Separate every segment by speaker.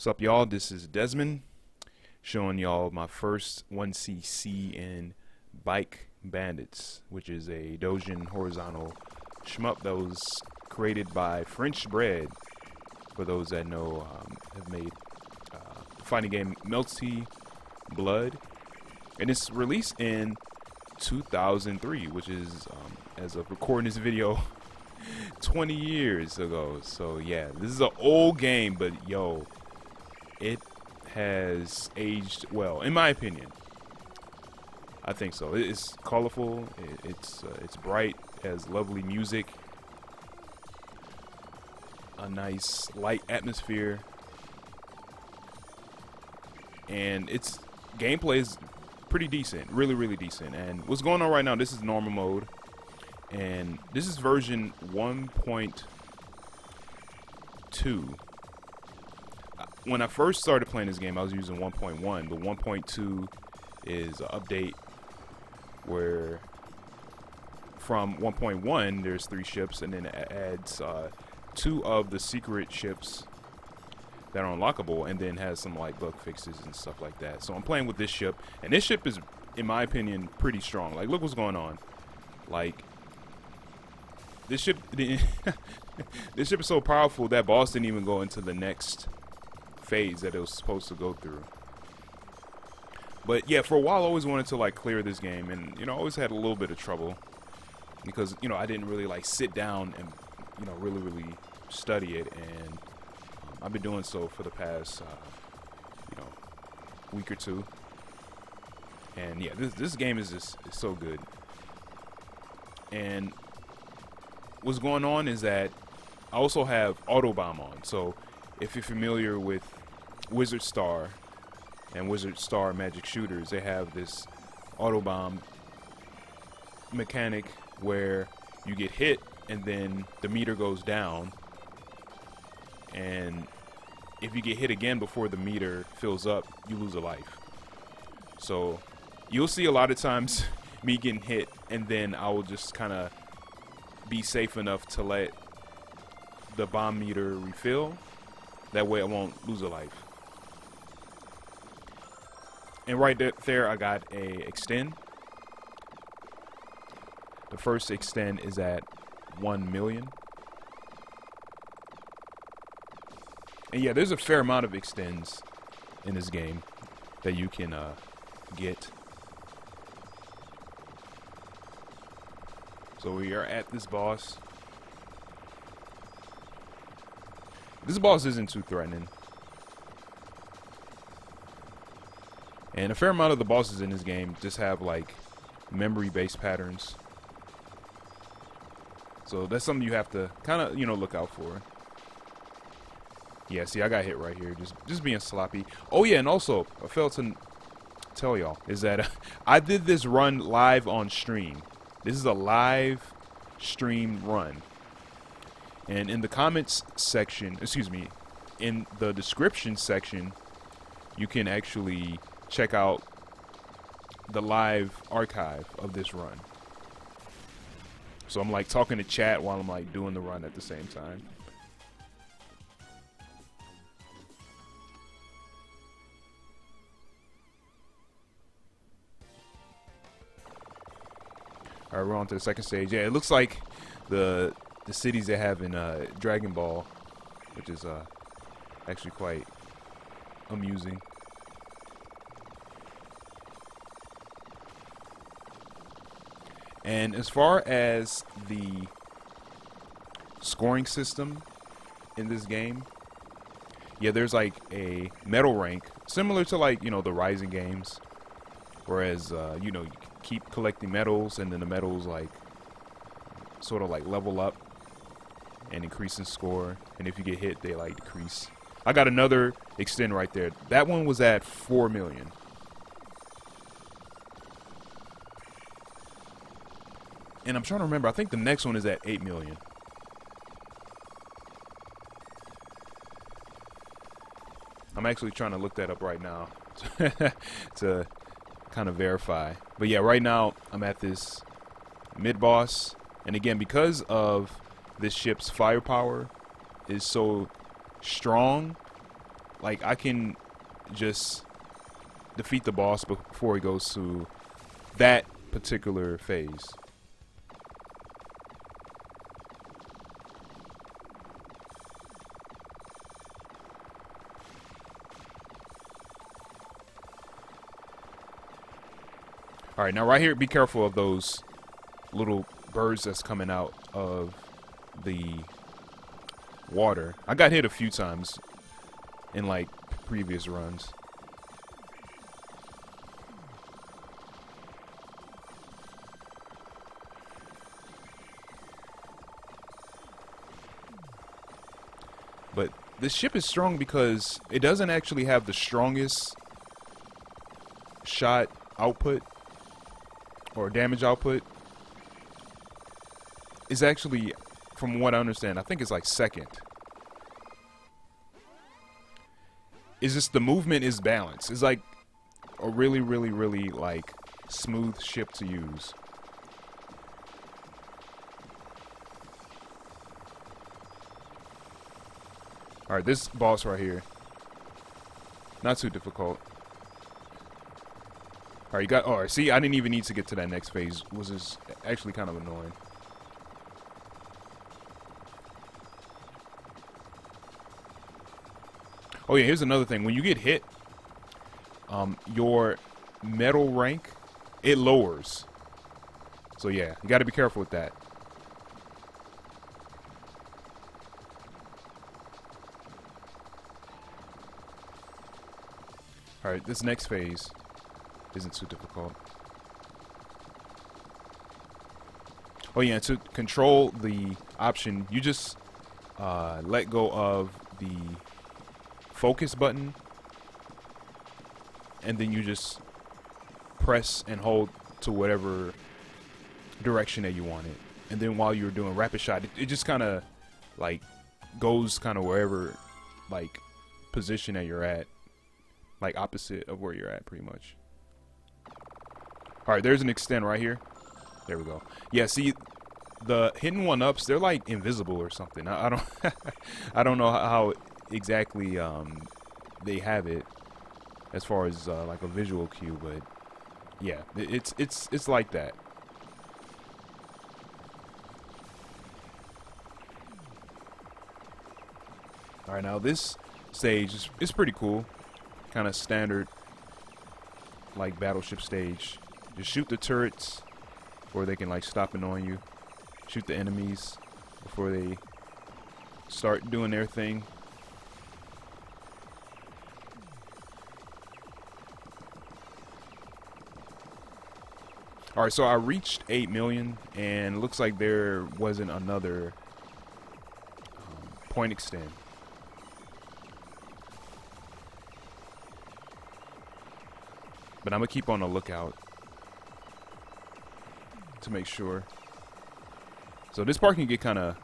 Speaker 1: What's up, y'all? This is Desmond showing y'all my first 1cc in Bike Banditz, which is a Dojin horizontal shmup that was created by French Bread. For those that know, have made the fighting game Melty Blood, and it's released in 2003, which is as of recording this video 20 years ago. So yeah, this is an old game, but yo, it has aged well, in my opinion. I think so. It's colorful. It's bright. It has lovely music. A nice light atmosphere. And its gameplay is pretty decent. Really decent. And what's going on right now, this is normal mode. And this is version 1.2. When I first started playing this game, I was using 1.1, but 1.2 is an update where from 1.1 there's 3 ships, and then it adds 2 of the secret ships that are unlockable, and then has some like bug fixes and stuff like that. So I'm playing with this ship, and this ship is, in my opinion, pretty strong. Like, look what's going on. Like, this ship this ship is so powerful that boss didn't even go into the next phase that it was supposed to go through. But yeah, for a while I always wanted to like clear this game, and I always had a little bit of trouble because I didn't really like sit down and really study it, and I've been doing so for the past week or two. And yeah, this game is so good. And what's going on is that I also have Autobomb on. So if you're familiar with Wizard Star and Wizard Star Magic Shooters, they have this Autobomb mechanic where you get hit and then the meter goes down, and if you get hit again before the meter fills up, you lose a life. So you'll see a lot of times me getting hit, and then I will just kind of be safe enough to let the bomb meter refill. That way I won't lose a life. And right there I got a extend. The first extend is at 1 million. And yeah, there's a fair amount of extends in this game that you can get. So we are at this boss. This boss isn't too threatening. And a fair amount of the bosses in this game just have like memory-based patterns. So that's something you have to kind of, look out for. Yeah, see, I got hit right here, just being sloppy. Oh yeah, and also, I failed to tell y'all, is that I did this run live on stream. This is a live stream run. And in the comments section, in the description section, you can actually check out the live archive of this run. So I'm like talking to chat while I'm like doing the run at the same time. Alright, we're on to the second stage. Yeah, it looks like the cities they have in Dragon Ball, which is actually quite amusing. And as far as the scoring system in this game, yeah, there's like a medal rank similar to like the Rising games, whereas you keep collecting medals, and then the medals like sort of like level up and increase in score, and if you get hit they like decrease. I got another extend right there. That one was at 4 million. And I'm trying to remember, I think the next one is at 8 million. I'm actually trying to look that up right now to kind of verify. But yeah, right now I'm at this mid-boss. And again, because of this ship's firepower is so strong, like I can just defeat the boss before he goes to that particular phase. Alright, now right here, be careful of those little birds that's coming out of the water. I got hit a few times in like previous runs. But this ship is strong because it doesn't actually have the strongest shot output or damage output. It's actually, from what I understand, I think it's like second. It's just the movement is balanced. It's like a really, really, really like smooth ship to use. Alright, this boss right here, not too difficult. Alright, you got, alright, see, I didn't even need to get to that next phase. Was this actually kind of annoying. Oh yeah, here's another thing. When you get hit, your metal rank, it lowers. So yeah, you gotta be careful with that. Alright, this next phase isn't too difficult. Oh yeah, to control the option, you just let go of the focus button, and then you just press and hold to whatever direction that you want it. And then while you're doing rapid shot, it just kind of like goes kind of wherever, like, position that you're at, like opposite of where you're at pretty much. Alright, there's an extend right here. There we go. Yeah, see, the hidden one-ups, they're like invisible or something. I don't I don't know how exactly they have it as far as like a visual cue, but yeah, it's like that. All right, now this stage is pretty cool, kind of standard like battleship stage. Just shoot the turrets before they can like stop annoying you. Shoot the enemies before they start doing their thing. Alright, so I reached 8 million, and it looks like there wasn't another point extend. But I'm going to keep on the lookout to make sure. So this part can get kind of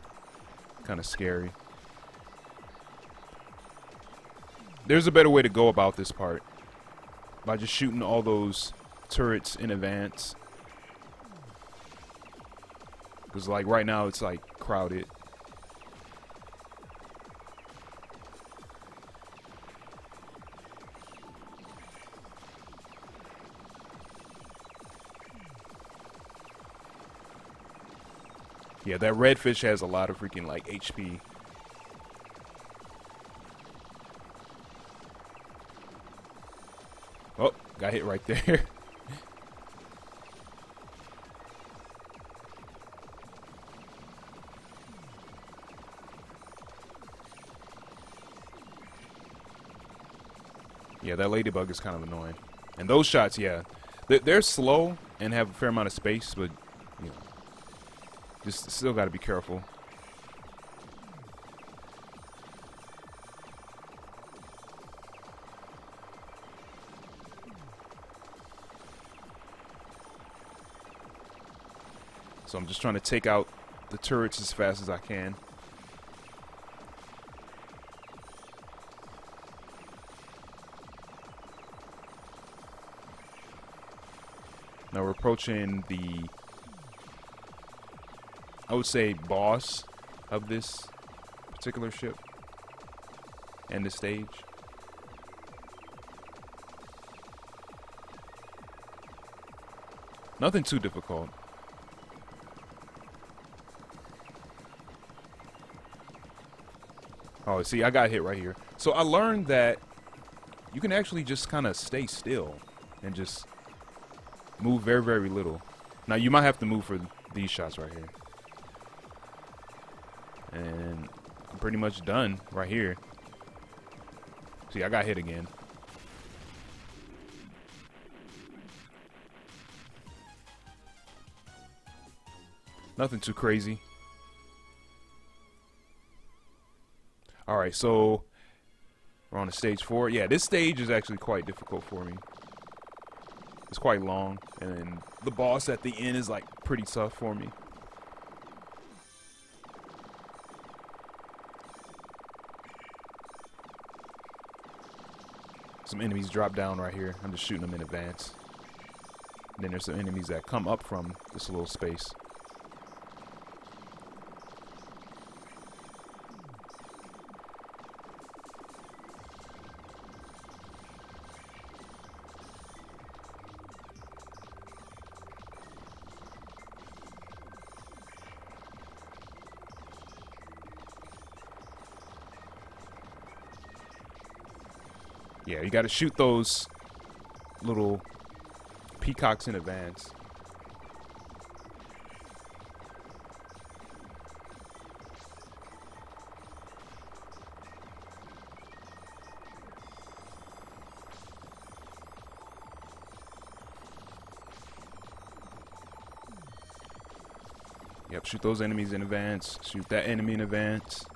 Speaker 1: scary. There's a better way to go about this part, by just shooting all those turrets in advance. Because like right now it's like crowded. Yeah, that redfish has a lot of freaking like HP. Oh, got hit right there. Yeah, that ladybug is kind of annoying. And those shots, yeah, they're slow and have a fair amount of space, but you know, just still got to be careful. So I'm just trying to take out the turrets as fast as I can. Now we're approaching the, I would say, boss of this particular ship and the stage. Nothing too difficult. Oh, see, I got hit right here. So I learned that you can actually just kind of stay still and just move very, very little. Now, you might have to move for these shots right here. And I'm pretty much done right here. See, I got hit again. Nothing too crazy. Alright, so we're on to stage 4. Yeah, this stage is actually quite difficult for me. It's quite long, and then the boss at the end is like pretty tough for me. Some enemies drop down right here. I'm just shooting them in advance. And then there's some enemies that come up from this little space. Yeah, you got to shoot those little peacocks in advance. Yep, shoot those enemies in advance. Shoot that enemy in advance.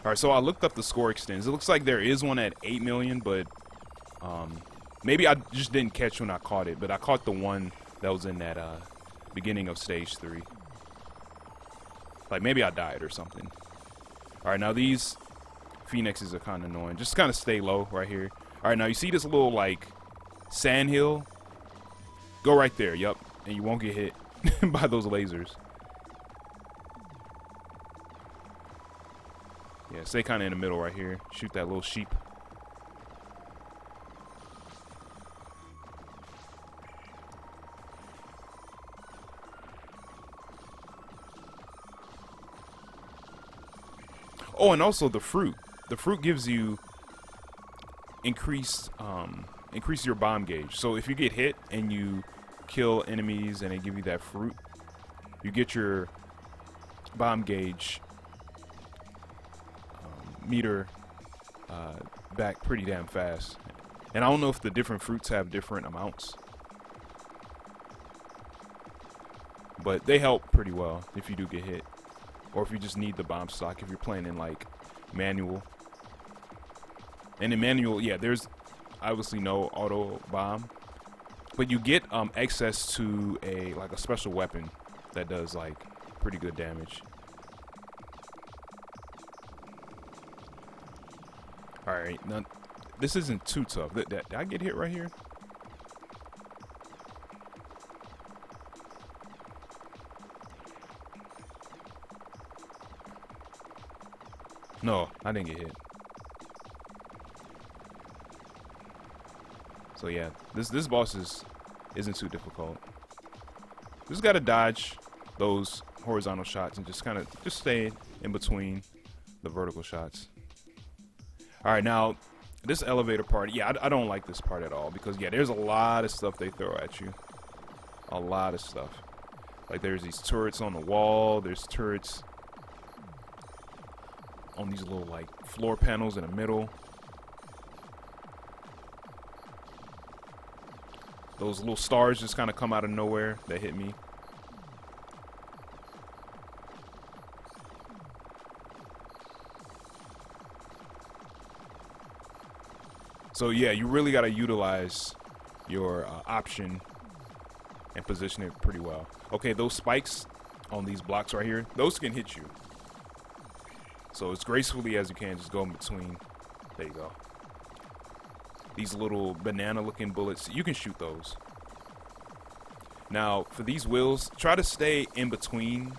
Speaker 1: Alright, so I looked up the score extends. It looks like there is one at 8 million, but maybe I just didn't catch when I caught it. But I caught the one that was in that beginning of stage 3. Like, maybe I died or something. Alright, now these phoenixes are kind of annoying. Just kind of stay low right here. Alright, now you see this little, like, sand hill? Go right there, yep. And you won't get hit by those lasers. Yeah, stay kind of in the middle right here. Shoot that little sheep. Oh, and also the fruit. The fruit gives you increase your bomb gauge. So if you get hit and you kill enemies and they give you that fruit, you get your bomb gauge meter back pretty damn fast. And I don't know if the different fruits have different amounts, but they help pretty well if you do get hit, or if you just need the bomb stock if you're playing in like manual. And in manual, yeah, there's obviously no auto bomb, but you get access to a special weapon that does like pretty good damage. Alright, now this isn't too tough. Did I get hit right here? No, I didn't get hit. So yeah, this boss isn't too difficult. Just gotta dodge those horizontal shots and just stay in between the vertical shots. Alright, now this elevator part, yeah, I don't like this part at all, because yeah, there's a lot of stuff they throw at you. A lot of stuff. Like there's these turrets on the wall, there's turrets on these little like floor panels in the middle. Those little stars just kind of come out of nowhere that hit me. So yeah, you really got to utilize your option and position it pretty well. Okay, those spikes on these blocks right here, those can hit you. So as gracefully as you can, just go in between. There you go. These little banana-looking bullets, you can shoot those. Now, for these wheels, try to stay in between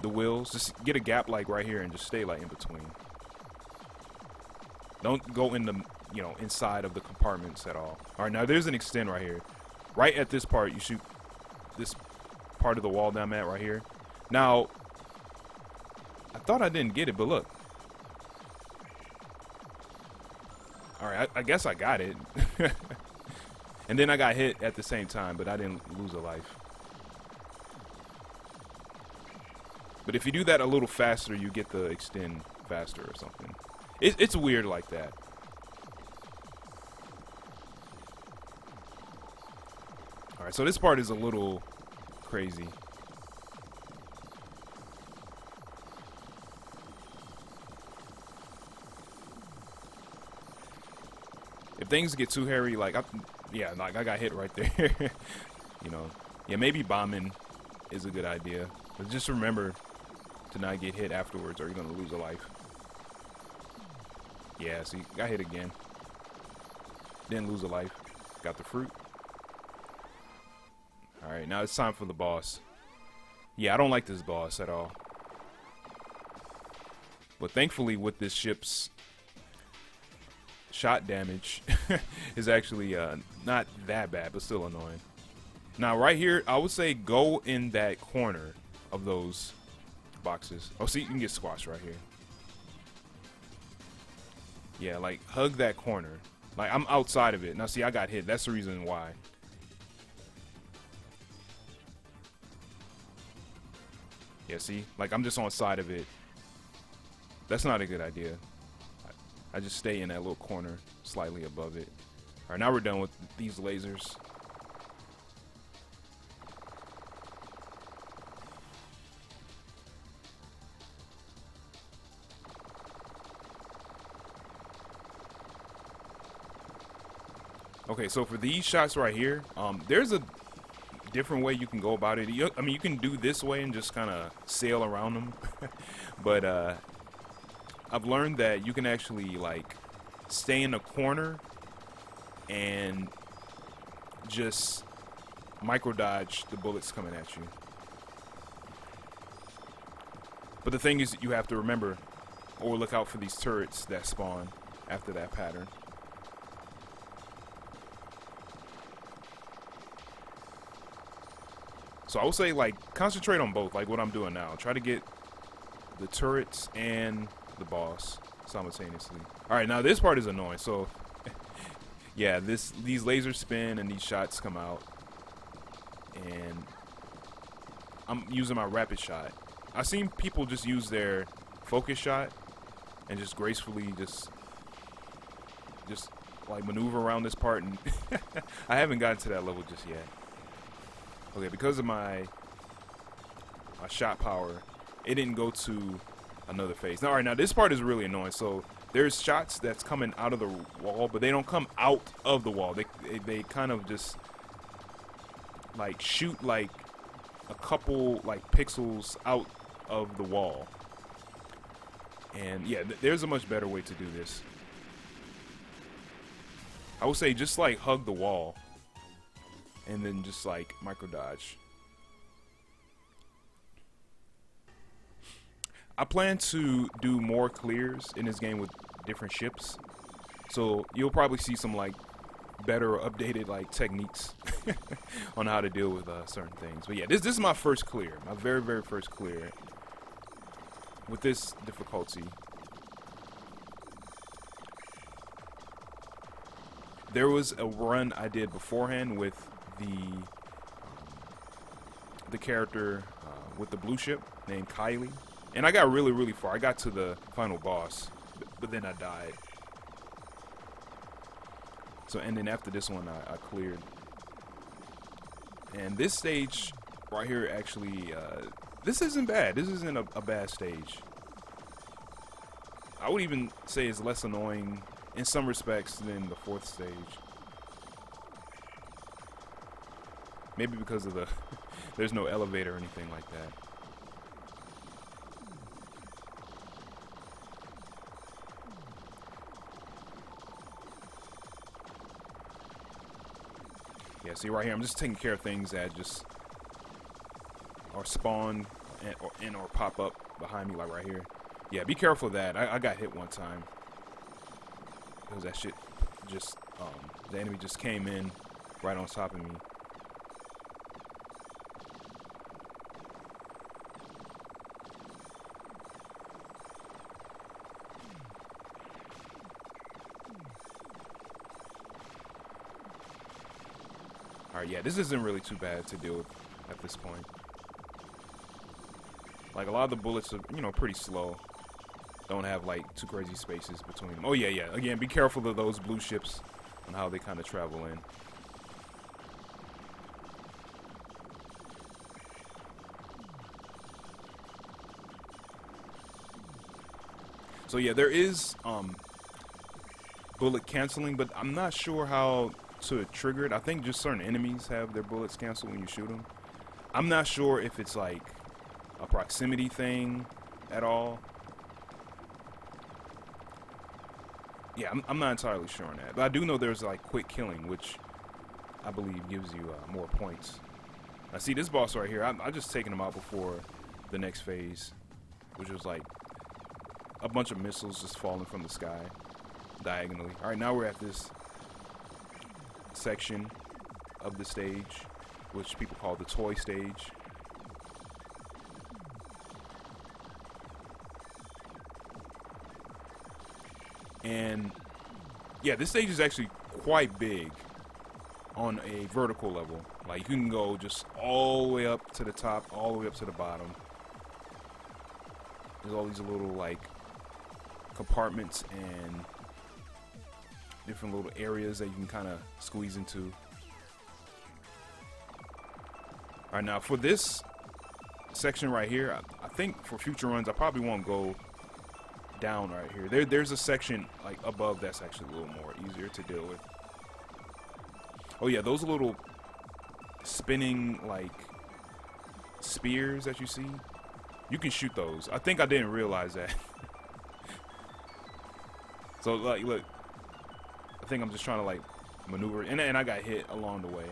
Speaker 1: the wheels. Just get a gap like right here and just stay like in between. Don't go in the, inside of the compartments at all. All right, now there's an extend right here. Right at this part, you shoot this part of the wall that I'm at right here. Now, I thought I didn't get it, but look. All right, I guess I got it. And then I got hit at the same time, but I didn't lose a life. But if you do that a little faster, you get the extend faster or something. It's weird like that. All right, so this part is a little crazy. If things get too hairy, like I got hit right there. Yeah, maybe bombing is a good idea. But just remember to not get hit afterwards, or you're gonna lose a life. Yeah, see, got hit again. Didn't lose a life. Got the fruit. All right, now it's time for the boss. Yeah, I don't like this boss at all. But thankfully, with this ship's shot damage is actually not that bad, but still annoying. Now, right here, I would say go in that corner of those boxes. Oh, see, you can get squashed right here. Yeah, like, hug that corner. Like, I'm outside of it. Now, see, I got hit. That's the reason why. Yeah, see? Like, I'm just on the side of it. That's not a good idea. I just stay in that little corner, slightly above it. All right, now we're done with these lasers. Okay, so for these shots right here, there's a different way you can go about it. I mean, you can do this way and just kind of sail around them. But I've learned that you can actually, like, stay in a corner and just micro dodge the bullets coming at you. But the thing is, you have to remember or look out for these turrets that spawn after that pattern. So I would say, like, concentrate on both, like what I'm doing now. Try to get the turrets and the boss simultaneously. All right, now this part is annoying. So, yeah, these lasers spin and these shots come out, and I'm using my rapid shot. I've seen people just use their focus shot and just gracefully just like maneuver around this part, and I haven't gotten to that level just yet. Okay, because of my shot power, it didn't go to another phase. Now, all right, now this part is really annoying. So there's shots that's coming out of the wall, but they don't come out of the wall. They kind of just like shoot like a couple like pixels out of the wall. And yeah, there's a much better way to do this. I would say just like hug the wall and then just like micro dodge. I plan to do more clears in this game with different ships, so you'll probably see some like better or updated like techniques on how to deal with certain things. But yeah, this is my first clear, my very first clear with this difficulty. There was a run I did beforehand with the character with the blue ship named Kylie, and I got really far. I got to the final boss, but then I died. So, and then after this one, I cleared. And this stage right here, actually, this isn't bad. This isn't a bad stage. I would even say it's less annoying in some respects than the fourth stage. Maybe because of there's no elevator or anything like that. Yeah, see right here, I'm just taking care of things that just or spawn or pop up behind me, like right here. Yeah, be careful of that. I got hit one time. because that shit just, the enemy just came in right on top of me. Alright, yeah, this isn't really too bad to deal with at this point. Like, a lot of the bullets are, you know, pretty slow. Don't have, like, too crazy spaces between them. Oh, yeah, yeah. Again, be careful of those blue ships and how they kind of travel in. So, yeah, there is bullet canceling, but I'm not sure how to trigger it. I think just certain enemies have their bullets canceled when you shoot them. I'm not sure if it's like a proximity thing at all. Yeah, I'm not entirely sure on that, but I do know there's like quick killing, which I believe gives you more points. Now see this boss right here, I just taken him out before the next phase, which was like a bunch of missiles just falling from the sky diagonally. All right, now we're at this section of the stage, which people call the toy stage. And yeah, this stage is actually quite big on a vertical level. Like, you can go just all the way up to the top, all the way up to the bottom. There's all these little like compartments and different little areas that you can kind of squeeze into. Alright, now for this section right here, I think for future runs I probably won't go down right here. There's a section like above that's actually a little more easier to deal with. Oh yeah, those little spinning like spears that you see, you can shoot those. I think I didn't realize that. So like, look, I think I'm just trying to like maneuver, and I got hit along the way.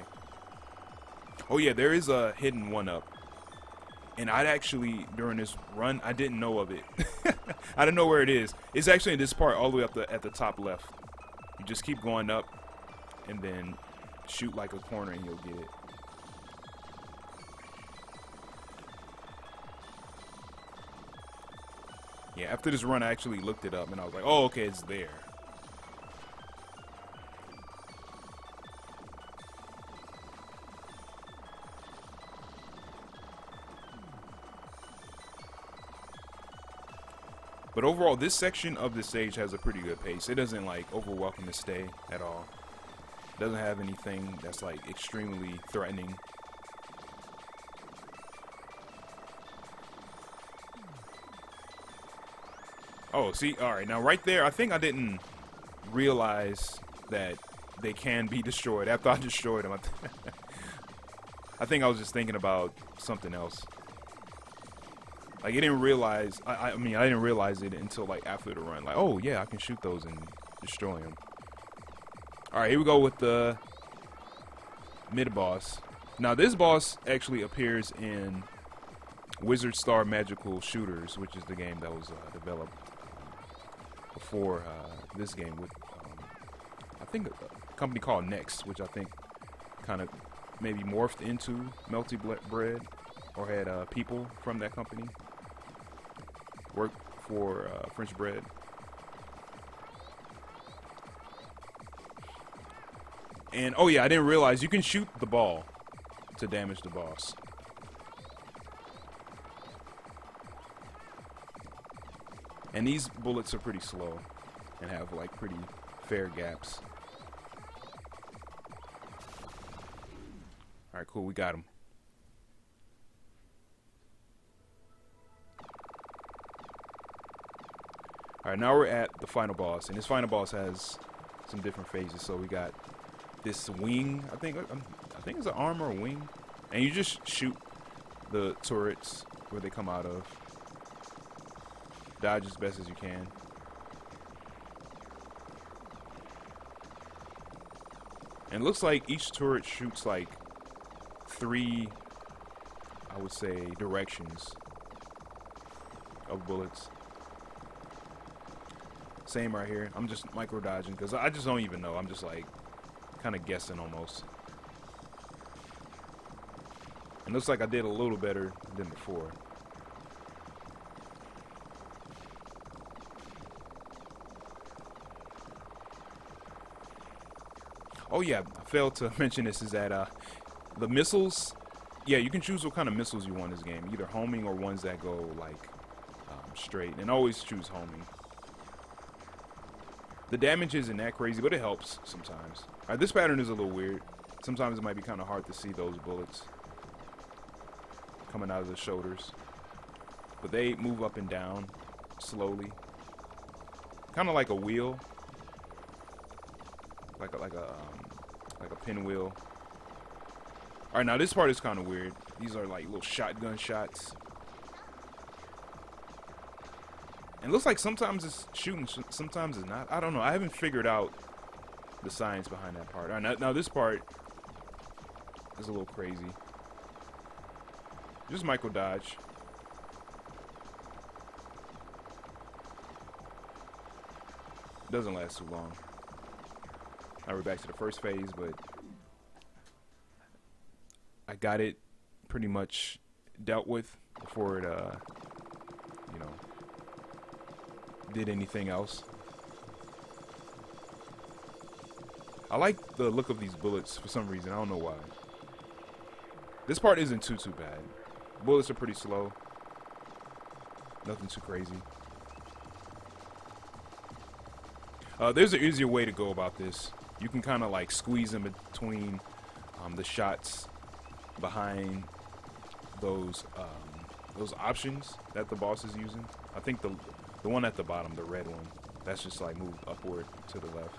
Speaker 1: Oh yeah, there is a hidden one-up, and I'd actually, during this run, I didn't know of it. I didn't know where it is. It's actually in this part all the way up at the top left. You just keep going up and then shoot like a corner and you'll get it. Yeah, after this run I actually looked it up and I was like, oh, okay, it's there. But overall, this section of the stage has a pretty good pace. It doesn't like overwhelm the stay at all. It doesn't have anything that's like extremely threatening. Oh, see, all right, now right there, I think I didn't realize that they can be destroyed after I destroyed them. I think I was just thinking about something else. Like, I didn't realize, I mean, I didn't realize it until, like, after the run. Like, oh, yeah, I can shoot those and destroy them. Alright, here we go with the mid-boss. Now, this boss actually appears in Wizard Star Magical Shooters, which is the game that was developed before this game with, I think, a company called Next, which I think kind of maybe morphed into Melty Bread, or had people from that company work for French Bread. And oh yeah, I didn't realize you can shoot the ball to damage the boss. And these bullets are pretty slow and have like pretty fair gaps. Alright, cool, we got him. Alright, now we're at the final boss, and this final boss has some different phases. So we got this wing, I think it's an arm or a wing, and you just shoot the turrets where they come out of. Dodge as best as you can. And it looks like each turret shoots like 3, I would say, directions of bullets. Same right here. I'm just micro dodging because I just don't even know. I'm just like kind of guessing almost. And looks like I did a little better than before. Oh yeah, I failed to mention this is that the missiles, yeah, you can choose what kind of missiles you want in this game. Either homing or ones that go like straight. And always choose homing. The damage isn't that crazy, but it helps sometimes. Alright, this pattern is a little weird. Sometimes it might be kind of hard to see those bullets coming out of the shoulders. But they move up and down slowly. Kind of like a wheel. Like a pinwheel. Alright, now this part is kind of weird. These are like little shotgun shots. And it looks like sometimes it's shooting, sometimes it's not. I don't know. I haven't figured out the science behind that part. All right, now this part is a little crazy. Just micro dodge. Doesn't last too long. Now we're back to the first phase, but I got it pretty much dealt with before it, you know, did anything else. I like the look of these bullets for some reason. I don't know why. This part isn't too bad. Bullets are pretty slow. Nothing too crazy. There's an easier way to go about this. You can kind of like squeeze in between the shots behind those options that the boss is using. I think the one at the bottom, the red one, that's just like moved upward to the left.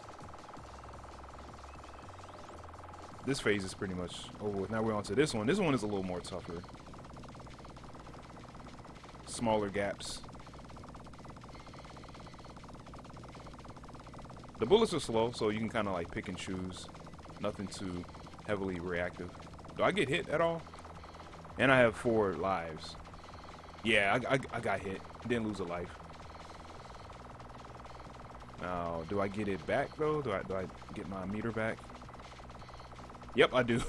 Speaker 1: This phase is pretty much over with. Now we're on to this one. This one is a little more tougher. Smaller gaps. The bullets are slow, so you can kind of like pick and choose. Nothing too heavily reactive. Do I get hit at all? And I have 4 lives. Yeah, I got hit. Didn't lose a life. Now, do I get it back though? Do I get my meter back? Yep, I do.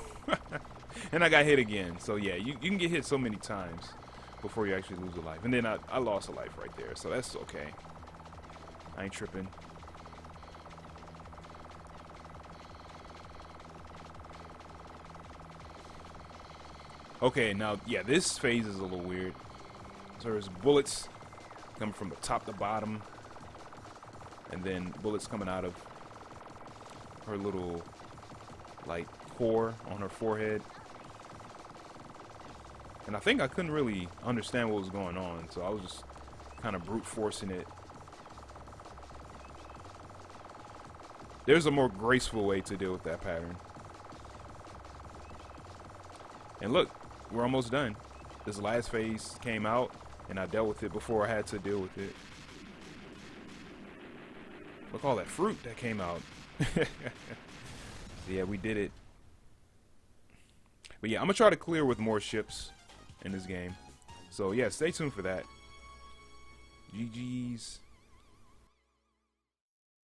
Speaker 1: And I got hit again. So yeah, you can get hit so many times before you actually lose a life. And then I lost a life right there, so that's okay. I ain't tripping. Okay, now, yeah, this phase is a little weird. So there's bullets coming from the top to bottom. And then bullets coming out of her little, like, core on her forehead. And I think I couldn't really understand what was going on, so I was just kind of brute forcing it. There's a more graceful way to deal with that pattern. And look, we're almost done. This last phase came out, and I dealt with it before I had to deal with it. Look, all that fruit that came out. Yeah, we did it. But yeah, I'm gonna try to clear with more ships in this game. So yeah, stay tuned for that. GG's.